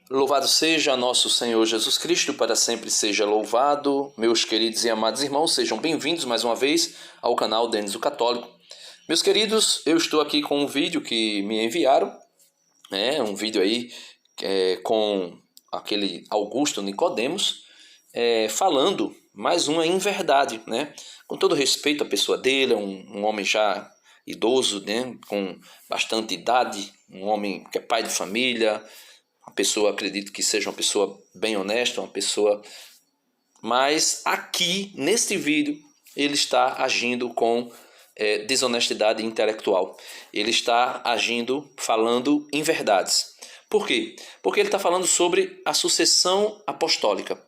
Louvado seja nosso Senhor Jesus Cristo, para sempre seja louvado. Meus queridos e amados irmãos, sejam bem-vindos mais uma vez ao canal Denis o Católico. Meus queridos, eu estou aqui com um vídeo que me enviaram, um vídeo aí com aquele Augusto Nicodemos, falando mais uma inverdade, com todo respeito à pessoa dele, um homem já idoso, com bastante idade, um homem que é pai de família, uma pessoa, acredito que seja uma pessoa bem honesta, uma pessoa... Mas aqui, neste vídeo, ele está agindo com desonestidade intelectual. Ele está agindo, falando inverdades. Por quê? Porque ele está falando sobre a sucessão apostólica.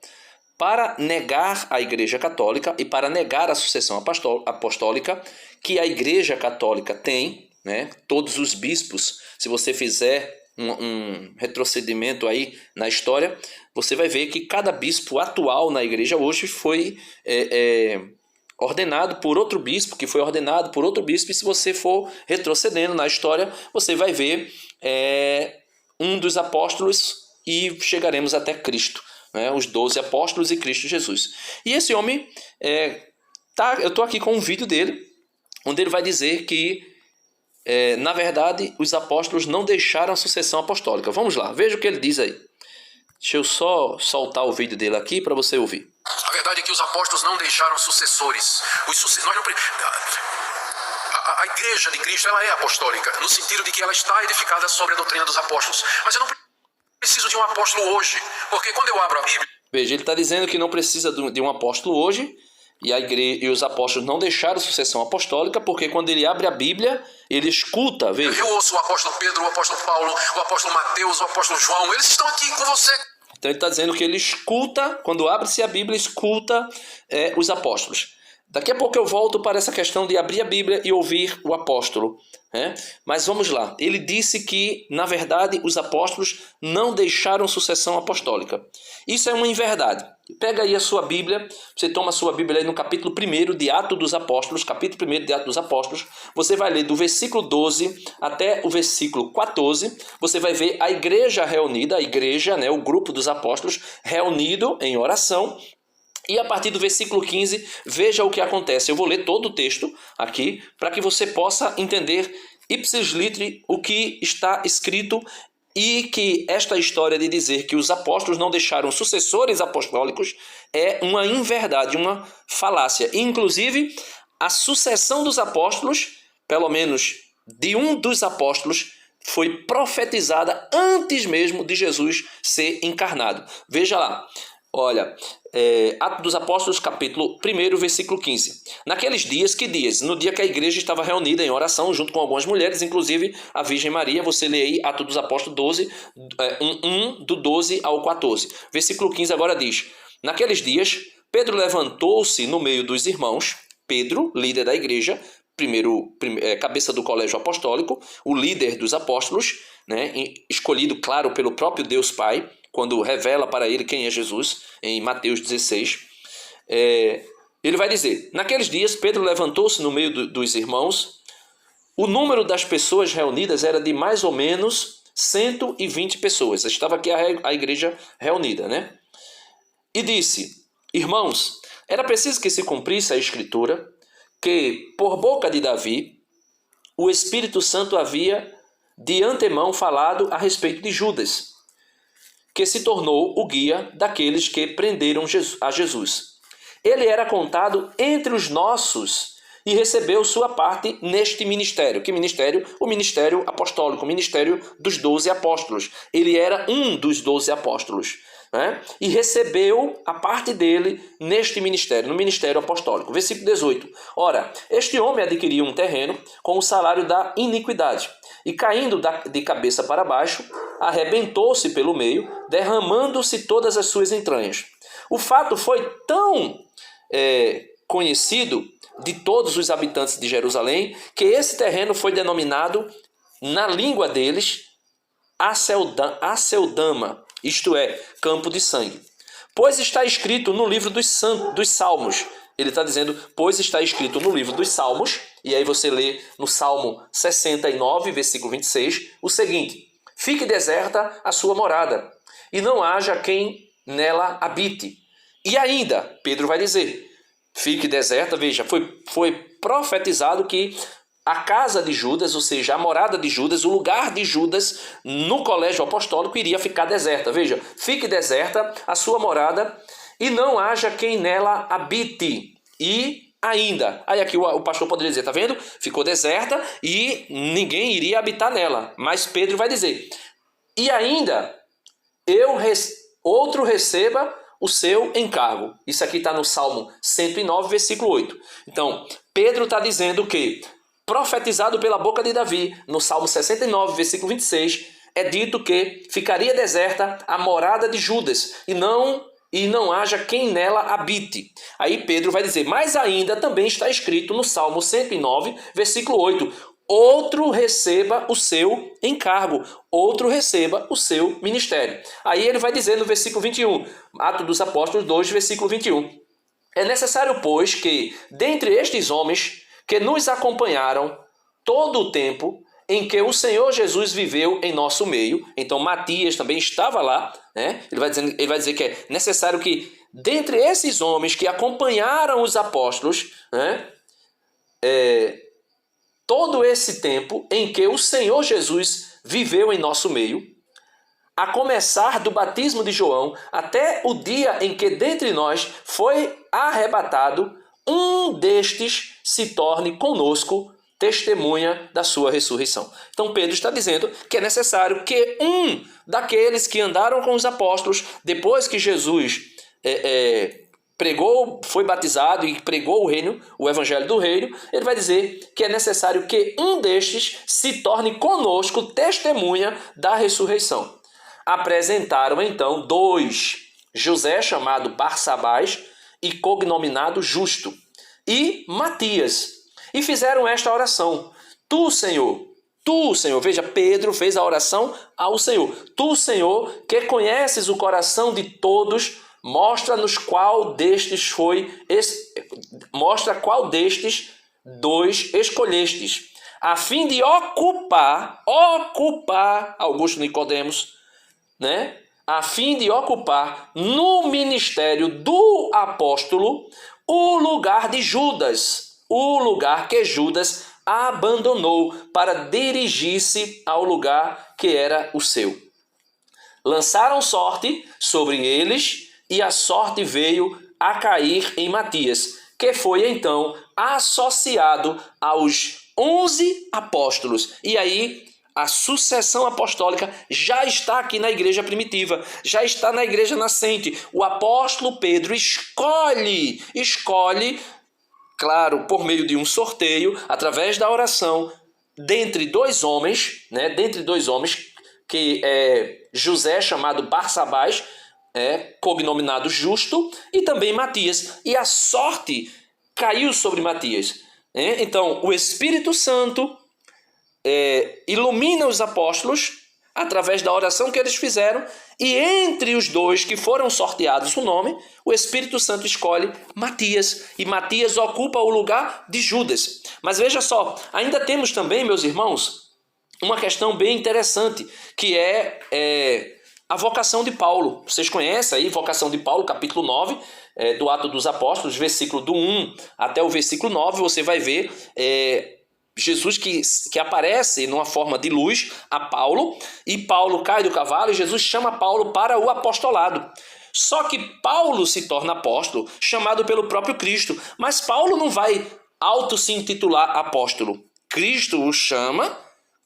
Para negar a Igreja Católica e para negar a sucessão apostólica que a Igreja Católica tem, todos os bispos, se você fizer um retrocedimento aí na história, você vai ver que cada bispo atual na igreja hoje foi ordenado por outro bispo, que foi ordenado por outro bispo, e se você for retrocedendo na história, você vai ver um dos apóstolos e chegaremos até Cristo, os 12 apóstolos e Cristo Jesus. E esse homem, eu estou aqui com um vídeo dele, onde ele vai dizer que na verdade, os apóstolos não deixaram a sucessão apostólica. Vamos lá, veja o que ele diz aí. Deixa eu só soltar o vídeo dele aqui para você ouvir. A verdade é que os apóstolos não deixaram sucessores. A igreja de Cristo, ela é apostólica, no sentido de que ela está edificada sobre a doutrina dos apóstolos. Mas eu não preciso de um apóstolo hoje, porque quando eu abro a Bíblia... Veja, ele está dizendo que não precisa de um apóstolo hoje, e a igreja e os apóstolos não deixaram sucessão apostólica, porque quando ele abre a Bíblia, ele escuta, veja. Eu ouço o apóstolo Pedro, o apóstolo Paulo, o apóstolo Mateus, o apóstolo João, eles estão aqui com você. Então ele está dizendo que ele escuta, quando abre-se a Bíblia, escuta os apóstolos. Daqui a pouco eu volto para essa questão de abrir a Bíblia e ouvir o apóstolo. Mas vamos lá. Ele disse que, na verdade, os apóstolos não deixaram sucessão apostólica. Isso é uma inverdade. Pega aí a sua Bíblia, você toma a sua Bíblia aí no capítulo 1 de Atos dos Apóstolos, capítulo 1 de Atos dos Apóstolos, você vai ler do versículo 12 até o versículo 14, você vai ver a igreja reunida, o grupo dos apóstolos reunido em oração. E a partir do versículo 15, veja o que acontece. Eu vou ler todo o texto aqui para que você possa entender ipsis literi o que está escrito e que esta história de dizer que os apóstolos não deixaram sucessores apostólicos é uma inverdade, uma falácia. Inclusive, a sucessão dos apóstolos, pelo menos de um dos apóstolos, foi profetizada antes mesmo de Jesus ser encarnado. Veja lá. Olha, Atos dos Apóstolos, capítulo 1, versículo 15. Naqueles dias, que dias? No dia que a igreja estava reunida em oração, junto com algumas mulheres, inclusive a Virgem Maria. Você lê aí Atos dos Apóstolos 12, 1, do 12 ao 14. Versículo 15 agora diz: naqueles dias, Pedro levantou-se no meio dos irmãos. Pedro, líder da igreja, cabeça do colégio apostólico, o líder dos apóstolos, escolhido, claro, pelo próprio Deus Pai, quando revela para ele quem é Jesus, em Mateus 16, ele vai dizer: naqueles dias Pedro levantou-se no meio dos irmãos, o número das pessoas reunidas era de mais ou menos 120 pessoas, estava aqui a igreja reunida, e disse: irmãos, era preciso que se cumprisse a escritura, que por boca de Davi, o Espírito Santo havia de antemão falado a respeito de Judas, que se tornou o guia daqueles que prenderam a Jesus. Ele era contado entre os nossos e recebeu sua parte neste ministério. Que ministério? O ministério apostólico, o ministério dos 12 apóstolos. Ele era um dos 12 apóstolos. E recebeu a parte dele neste ministério, no ministério apostólico. Versículo 18. Ora, este homem adquiriu um terreno com o salário da iniquidade, e caindo de cabeça para baixo, arrebentou-se pelo meio, derramando-se todas as suas entranhas. O fato foi tão conhecido de todos os habitantes de Jerusalém, que esse terreno foi denominado, na língua deles, Aceldama, isto é, campo de sangue. Pois está escrito no livro dos Salmos. Ele está dizendo, pois está escrito no livro dos Salmos, e aí você lê no Salmo 69, versículo 26, o seguinte: fique deserta a sua morada, e não haja quem nela habite. E ainda, Pedro vai dizer, fique deserta, veja, foi profetizado que a casa de Judas, ou seja, a morada de Judas, o lugar de Judas no colégio apostólico iria ficar deserta. Veja, fique deserta a sua morada e não haja quem nela habite. E ainda, aí aqui o pastor poderia dizer, tá vendo? Ficou deserta e ninguém iria habitar nela. Mas Pedro vai dizer, e ainda, outro receba o seu encargo. Isso aqui está no Salmo 109, versículo 8. Então, Pedro está dizendo que, profetizado pela boca de Davi, no Salmo 69, versículo 26, é dito que ficaria deserta a morada de Judas e não haja quem nela habite. Aí Pedro vai dizer, mas ainda também está escrito no Salmo 109, versículo 8, outro receba o seu encargo, outro receba o seu ministério. Aí ele vai dizer no versículo 21, Atos dos Apóstolos 2, versículo 21, é necessário, pois, que, dentre estes homens que nos acompanharam todo o tempo em que o Senhor Jesus viveu em nosso meio, então Matias também estava lá, né? Ele vai dizer que é necessário que, dentre esses homens que acompanharam os apóstolos, né? Todo esse tempo em que o Senhor Jesus viveu em nosso meio, a começar do batismo de João até o dia em que dentre nós foi arrebatado, um destes se torne conosco testemunha da sua ressurreição. Então Pedro está dizendo que é necessário que um daqueles que andaram com os apóstolos, depois que Jesus pregou, foi batizado e pregou o evangelho do reino, ele vai dizer que é necessário que um destes se torne conosco testemunha da ressurreição. Apresentaram então dois, José chamado Barsabás e cognominado Justo, e Matias, e fizeram esta oração, tu, Senhor, veja, Pedro fez a oração ao Senhor, tu, Senhor, que conheces o coração de todos, mostra qual destes dois escolhestes, a fim de ocupar Augusto Nicodemos, né? A fim de ocupar no ministério do apóstolo o lugar de Judas, o lugar que Judas abandonou para dirigir-se ao lugar que era o seu. Lançaram sorte sobre eles e a sorte veio a cair em Matias, que foi então associado aos 11 apóstolos. E aí a sucessão apostólica já está aqui na igreja primitiva, já está na igreja nascente. O apóstolo Pedro escolhe, claro, por meio de um sorteio, através da oração, dentre dois homens, que é José, chamado Barsabás, cognominado Justo, e também Matias. E a sorte caiu sobre Matias. Então, o Espírito Santo ilumina os apóstolos através da oração que eles fizeram, e entre os dois que foram sorteados o nome, o Espírito Santo escolhe Matias, e Matias ocupa o lugar de Judas. Mas veja só, ainda temos também, meus irmãos, uma questão bem interessante, que é a vocação de Paulo. Vocês conhecem aí a vocação de Paulo, capítulo 9, do Atos dos Apóstolos, versículo do 1 até o versículo 9, você vai ver Jesus que aparece numa forma de luz a Paulo, e Paulo cai do cavalo e Jesus chama Paulo para o apostolado. Só que Paulo se torna apóstolo, chamado pelo próprio Cristo, mas Paulo não vai se intitular apóstolo. Cristo o chama,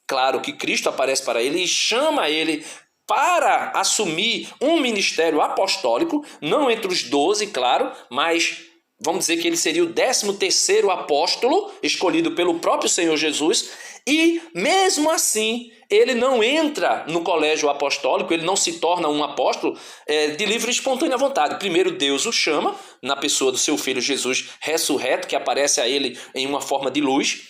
claro que Cristo aparece para ele e chama ele para assumir um ministério apostólico, não entre os 12, claro, mas vamos dizer que ele seria o 13º apóstolo, escolhido pelo próprio Senhor Jesus, e mesmo assim ele não entra no colégio apostólico, ele não se torna um apóstolo de livre e espontânea vontade. Primeiro Deus o chama, na pessoa do seu Filho Jesus ressurreto, que aparece a ele em uma forma de luz,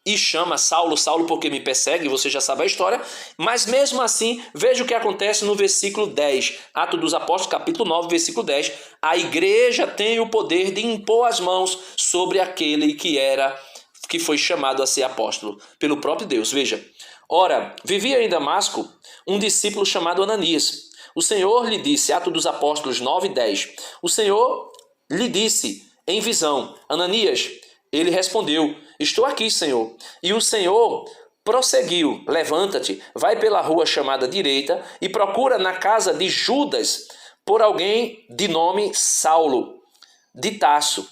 e chama Saulo, Saulo, porque me persegue, você já sabe a história, mas mesmo assim, veja o que acontece no versículo 10, Atos dos Apóstolos, capítulo 9, versículo 10, a igreja tem o poder de impor as mãos sobre aquele que foi chamado a ser apóstolo, pelo próprio Deus. Veja, ora, vivia em Damasco um discípulo chamado Ananias, O Senhor lhe disse, Atos dos Apóstolos 9:10, o Senhor lhe disse em visão, Ananias, ele respondeu, estou aqui, Senhor. E o Senhor prosseguiu, levanta-te, vai pela rua chamada direita e procura na casa de Judas por alguém de nome Saulo, de Tarso.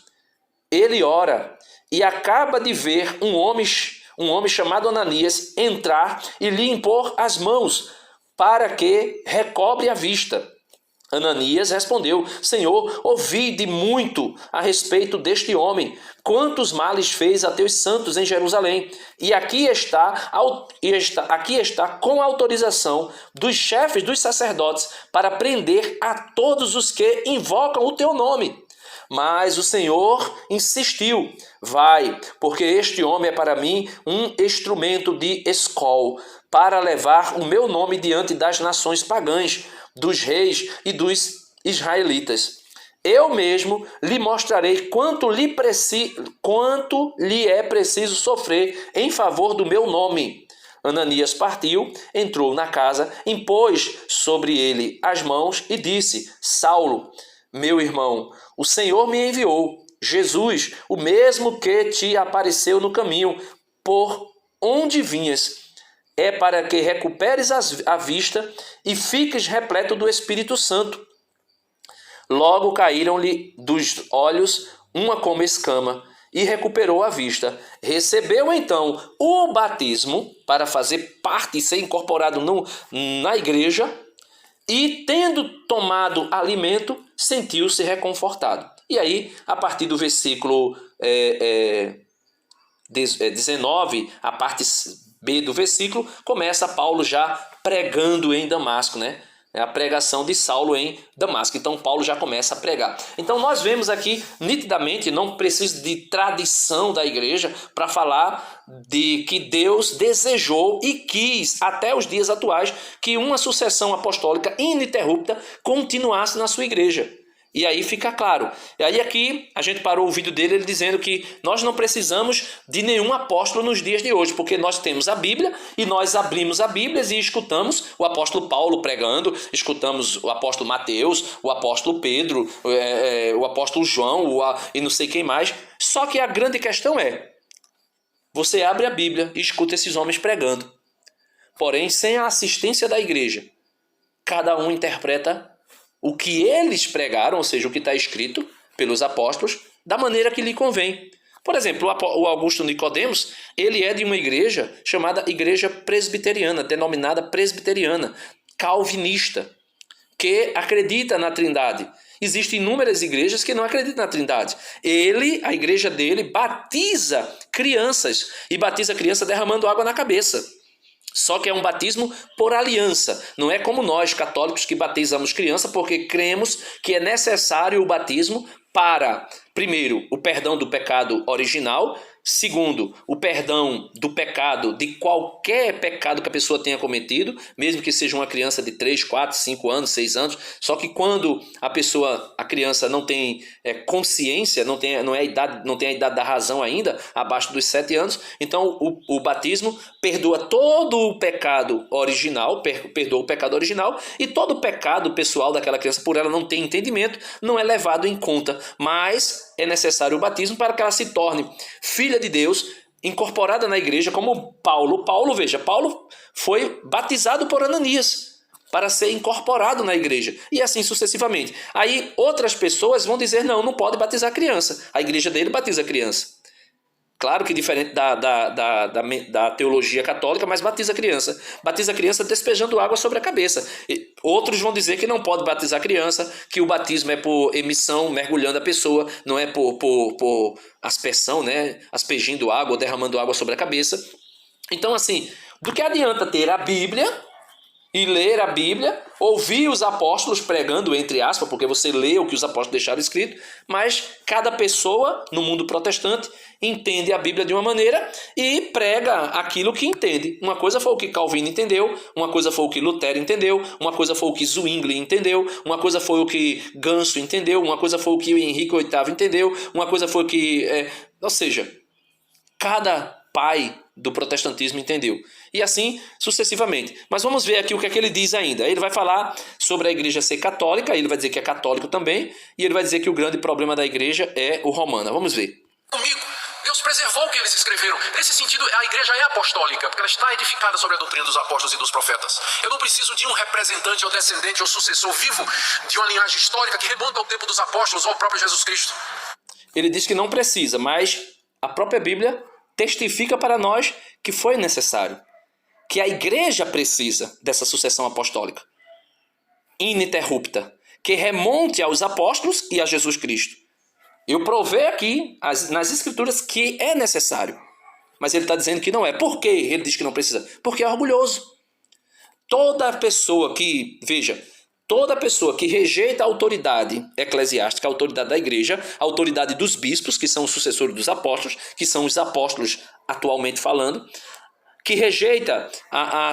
Ele ora e acaba de ver um homem chamado Ananias entrar e lhe impor as mãos para que recobre a vista. Ananias respondeu, Senhor, ouvi de muito a respeito deste homem, quantos males fez a teus santos em Jerusalém. E aqui está com autorização dos chefes dos sacerdotes para prender a todos os que invocam o teu nome. Mas o Senhor insistiu, vai, porque este homem é para mim um instrumento de escol, para levar o meu nome diante das nações pagãs, dos reis e dos israelitas. Eu mesmo lhe mostrarei quanto lhe é preciso sofrer em favor do meu nome. Ananias partiu, entrou na casa, impôs sobre ele as mãos e disse, Saulo, meu irmão, o Senhor me enviou, Jesus, o mesmo que te apareceu no caminho, por onde vinhas, é para que recuperes a vista e fiques repleto do Espírito Santo. Logo caíram-lhe dos olhos uma como escama e recuperou a vista. Recebeu então o batismo para fazer parte e ser incorporado na igreja e, tendo tomado alimento, sentiu-se reconfortado. E aí, a partir do versículo 19, a parte B do versículo, começa Paulo já pregando em Damasco, né? É a pregação de Saulo em Damasco. Então Paulo já começa a pregar. Então nós vemos aqui nitidamente, não precisa de tradição da igreja para falar de que Deus desejou e quis até os dias atuais que uma sucessão apostólica ininterrupta continuasse na sua igreja. E aí fica claro. E aí aqui a gente parou o vídeo dele ele dizendo que nós não precisamos de nenhum apóstolo nos dias de hoje, porque nós temos a Bíblia e nós abrimos a Bíblia e escutamos o apóstolo Paulo pregando, escutamos o apóstolo Mateus, o apóstolo Pedro, o apóstolo João e não sei quem mais. Só que a grande questão é, você abre a Bíblia e escuta esses homens pregando. Porém, sem a assistência da igreja, cada um interpreta o que eles pregaram, ou seja, o que está escrito pelos apóstolos, da maneira que lhe convém. Por exemplo, o Augusto Nicodemos, ele é de uma igreja chamada Igreja Presbiteriana, denominada Presbiteriana, calvinista, que acredita na Trindade. Existem inúmeras igrejas que não acreditam na Trindade. A igreja dele, batiza crianças, e batiza criança derramando água na cabeça. Só que é um batismo por aliança. Não é como nós, católicos, que batizamos criança porque cremos que é necessário o batismo para, primeiro, o perdão do pecado original. Segundo, o perdão do pecado, de qualquer pecado que a pessoa tenha cometido, mesmo que seja uma criança de 3, 4, 5 anos, 6 anos. Só que quando a criança não tem consciência, não tem a idade da razão ainda, abaixo dos 7 anos, então o batismo perdoa todo o pecado original, perdoa o pecado original, e todo o pecado pessoal daquela criança, por ela não ter entendimento, não é levado em conta. Mas é necessário o batismo para que ela se torne filha de Deus, incorporada na igreja, como Paulo. Paulo foi batizado por Ananias para ser incorporado na igreja, e assim sucessivamente. Aí outras pessoas vão dizer, não pode batizar criança. A igreja dele batiza criança. Claro que diferente da teologia católica, mas batiza criança. Batiza criança despejando água sobre a cabeça. Outros vão dizer que não pode batizar criança, que o batismo é por emissão, mergulhando a pessoa, não é por aspersão, né? Aspergindo água ou derramando água sobre a cabeça. Então, assim, do que adianta ter a Bíblia e ler a Bíblia, ouvir os apóstolos pregando, entre aspas, porque você lê o que os apóstolos deixaram escrito, mas cada pessoa no mundo protestante entende a Bíblia de uma maneira e prega aquilo que entende. Uma coisa foi o que Calvino entendeu, uma coisa foi o que Lutero entendeu, uma coisa foi o que Zwingli entendeu, uma coisa foi o que Ganso entendeu, uma coisa foi o que Henrique VIII entendeu, uma coisa foi o que... Ou seja, cada pai do protestantismo entendeu. E assim sucessivamente. Mas vamos ver aqui o que é que ele diz ainda. Ele vai falar sobre a igreja ser católica, ele vai dizer que é católico também, e ele vai dizer que o grande problema da igreja é o romana. Vamos ver. Comigo, Deus preservou o que eles escreveram. Nesse sentido, a igreja é apostólica, porque ela está edificada sobre a doutrina dos apóstolos e dos profetas. Eu não preciso de um representante ou descendente ou sucessor vivo de uma linhagem histórica que remonta ao tempo dos apóstolos ou ao próprio Jesus Cristo. Ele diz que não precisa, mas a própria Bíblia testifica para nós que foi necessário. Que a igreja precisa dessa sucessão apostólica ininterrupta, que remonte aos apóstolos e a Jesus Cristo. Eu provei aqui nas escrituras que é necessário, mas ele está dizendo que não é. Por que ele diz que não precisa? Porque é orgulhoso. Toda pessoa que rejeita a autoridade eclesiástica, a autoridade da igreja, a autoridade dos bispos, que são os sucessores dos apóstolos, que são os apóstolos atualmente falando, que rejeita a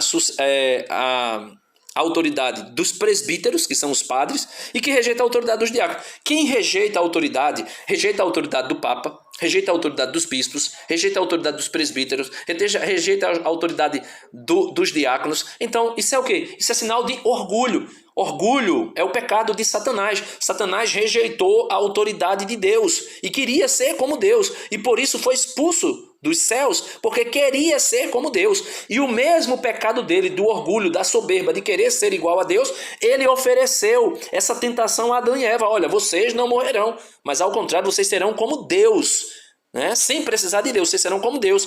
autoridade dos presbíteros, que são os padres, e que rejeita a autoridade dos diáconos. Quem rejeita a autoridade do Papa, rejeita a autoridade dos bispos, rejeita a autoridade dos presbíteros, rejeita a autoridade dos diáconos. Então, isso é o quê? Isso é sinal de orgulho. Orgulho é o pecado de Satanás. Satanás rejeitou a autoridade de Deus e queria ser como Deus, e por isso foi expulso dos céus, porque queria ser como Deus. E o mesmo pecado dele, do orgulho, da soberba, de querer ser igual a Deus, ele ofereceu essa tentação a Adão e Eva. Olha, vocês não morrerão, mas ao contrário, vocês serão como Deus, né? Sem precisar de Deus, vocês serão como Deus.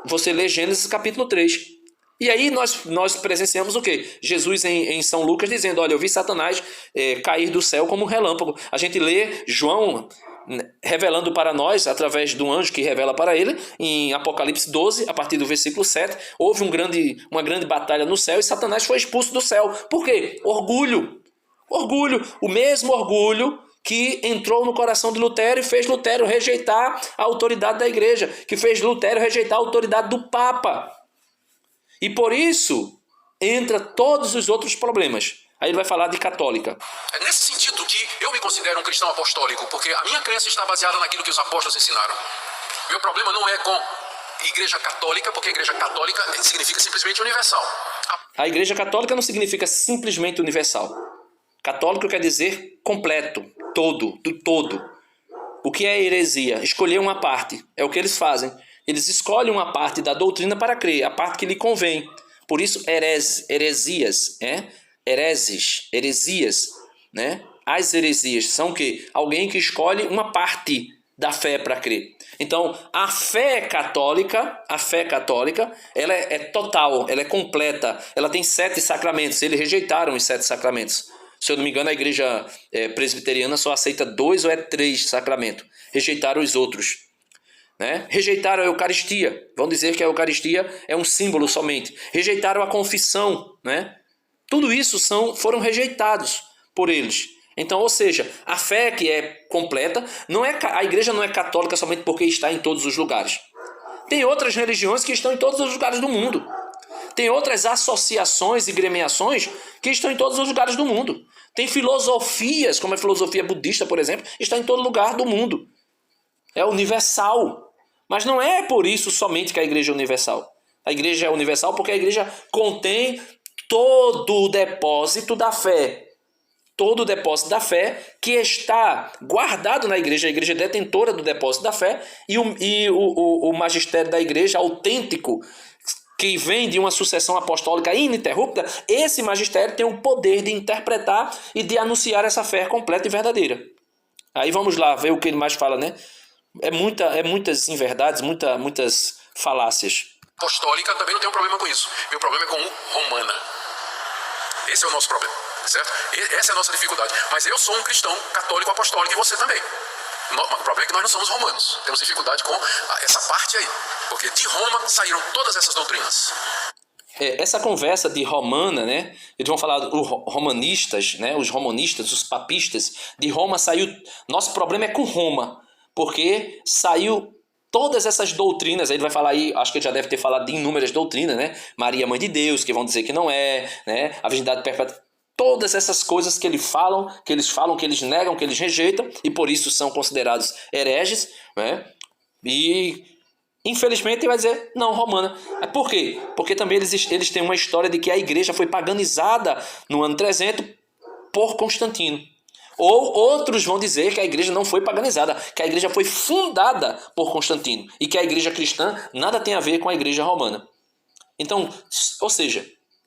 Você lê Gênesis capítulo 3. E aí nós presenciamos o quê? Jesus em São Lucas dizendo, olha, eu vi Satanás cair do céu como um relâmpago. A gente lê João revelando para nós, através do anjo que revela para ele, em Apocalipse 12, a partir do versículo 7, houve uma grande batalha no céu e Satanás foi expulso do céu. Por quê? Orgulho. Orgulho. O mesmo orgulho que entrou no coração de Lutero e fez Lutero rejeitar a autoridade da igreja, que fez Lutero rejeitar a autoridade do Papa. E por isso entra todos os outros problemas. Aí ele vai falar de católica. É nesse sentido que eu me considero um cristão apostólico, porque a minha crença está baseada naquilo que os apóstolos ensinaram. Meu problema não é com igreja católica, porque a igreja católica significa simplesmente universal. A igreja católica não significa simplesmente universal. Católico quer dizer completo, todo, do todo. O que é heresia? Escolher uma parte. É o que eles fazem. Eles escolhem uma parte da doutrina para crer, a parte que lhe convém. Por isso, heresias, heresias, né? As heresias são o quê? Alguém que escolhe uma parte da fé para crer. Então, a fé católica, ela é total, ela é completa, ela tem 7 sacramentos. Eles rejeitaram os 7 sacramentos. Se eu não me engano, a igreja presbiteriana só aceita 2 ou 3 sacramentos. Rejeitaram os outros. Né? Rejeitaram a Eucaristia, vão dizer que a Eucaristia é um símbolo somente. Rejeitaram a confissão, né? Tudo isso foram rejeitados por eles. Então, ou seja, a fé que é completa, a igreja não é católica somente porque está em todos os lugares. Tem outras religiões que estão em todos os lugares do mundo. Tem outras associações e gremiações que estão em todos os lugares do mundo. Tem filosofias, como a filosofia budista, por exemplo, está em todo lugar do mundo. É universal. Mas não é por isso somente que a igreja é universal. A igreja é universal porque a igreja contém todo o depósito da fé. Todo o depósito da fé que está guardado na igreja. A igreja é detentora do depósito da fé. E o magistério da igreja autêntico, que vem de uma sucessão apostólica ininterrupta, esse magistério tem o poder de interpretar e de anunciar essa fé completa e verdadeira. Aí vamos lá ver o que ele mais fala, né? É muitas inverdades, muitas falácias. Apostólica também não tem um problema com isso. Meu problema é com romana. Esse é o nosso problema, certo? Essa é a nossa dificuldade. Mas eu sou um cristão católico apostólico e você também. O problema é que nós não somos romanos. Temos dificuldade com essa parte aí. Porque de Roma saíram todas essas doutrinas. Essa conversa de romana, né? Eles vão falar dos romanistas, né? Os romanistas, os papistas. De Roma saiu... Nosso problema é com Roma. Porque saiu todas essas doutrinas, aí ele vai falar aí, acho que ele já deve ter falado de inúmeras doutrinas, né? Maria, mãe de Deus, que vão dizer que não é, né? A virgindade perpétua, todas essas coisas que eles falam, que eles negam, que eles rejeitam, e por isso são considerados hereges, né? E Infelizmente, ele vai dizer, não, romana. Por quê? Porque também eles têm uma história de que a igreja foi paganizada no ano 300 por Constantino. Ou outros vão dizer que a igreja não foi paganizada, que a igreja foi fundada por Constantino e que a igreja cristã nada tem a ver com a igreja romana. Então, ou seja,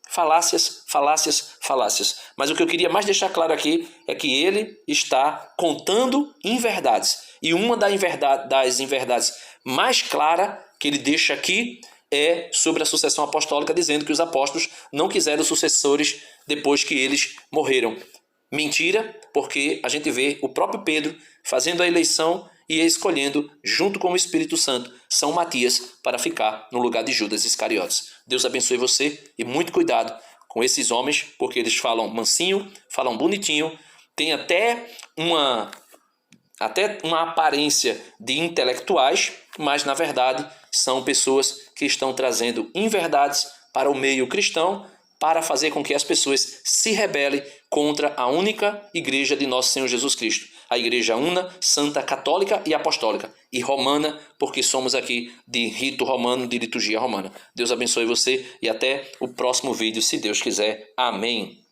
falácias, falácias, falácias. Mas o que eu queria mais deixar claro aqui é que ele está contando inverdades. E uma das inverdades mais claras que ele deixa aqui é sobre a sucessão apostólica, dizendo que os apóstolos não quiseram sucessores depois que eles morreram. Mentira, porque a gente vê o próprio Pedro fazendo a eleição e escolhendo, junto com o Espírito Santo, São Matias para ficar no lugar de Judas Iscariotes. Deus abençoe você e muito cuidado com esses homens, porque eles falam mansinho, falam bonitinho, tem até uma aparência de intelectuais, mas na verdade são pessoas que estão trazendo inverdades para o meio cristão, para fazer com que as pessoas se rebelem contra a única igreja de nosso Senhor Jesus Cristo. A igreja una, santa, católica e apostólica. E romana, porque somos aqui de rito romano, de liturgia romana. Deus abençoe você e até o próximo vídeo, se Deus quiser. Amém.